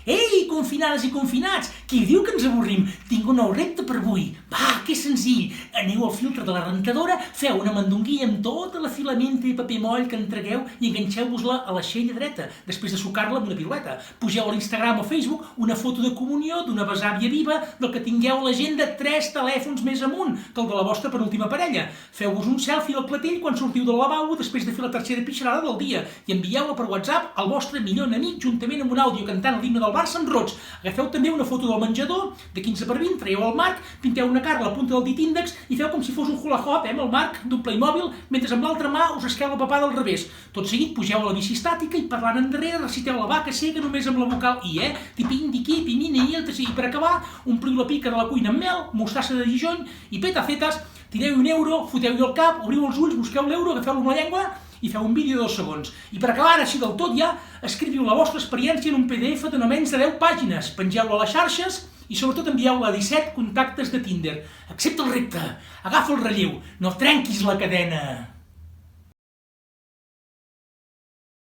Ei, confinades i confinats, qui diu que ens avorrim? Tinc un nou repte per avui. Va, que senzill. Aneu al filtre de la rentadora, feu una mandonguilla amb tota la filamenta i paper moll que entregueu i enganxeu-vos-la a l'aixella dreta, després de sucar-la amb una pirueta. Pugeu a l'Instagram o Facebook una foto de comunió d'una besàvia viva del que tingueu a l'agenda 3 telèfons més amunt que el de la vostra penúltima parella. Feu-vos un selfie al clatell quan sortiu del lavabo després de fer la tercera pixarada del dia i envieu-la per WhatsApp al vostre millor amic juntament amb un àudio cantant l'himne del Barça amb rots. Agafeu també una foto del menjador de 15x20, traieu el marc, pinteu una cara a la punta del dit índex i feu com si fos un hula hoop amb el marc d'un Playmobil mentre amb l'altra mà us esqueu la papada al revés. Tot seguit pugeu a la bici estàtica i parlant endarrere reciteu la vaca cega només amb la vocal I, tipin, diqui, pimina i i per acabar ompliu la pica de la cuina amb mel, mostassa de Gijón i petacetes, tireu un euro, foteu-hi el cap, obriu els ulls, busqueu l'euro, agafeu-lo amb la llengua i feu un vídeo de 2 segons. I per acabar, així del tot ja, escriviu la vostra experiència en un PDF de no menys de 10 pàgines, pengeu-la a les xarxes i sobretot envieu-la a 17 contactes de Tinder. Accepta el repte, agafa el relleu, no trenquis la cadena.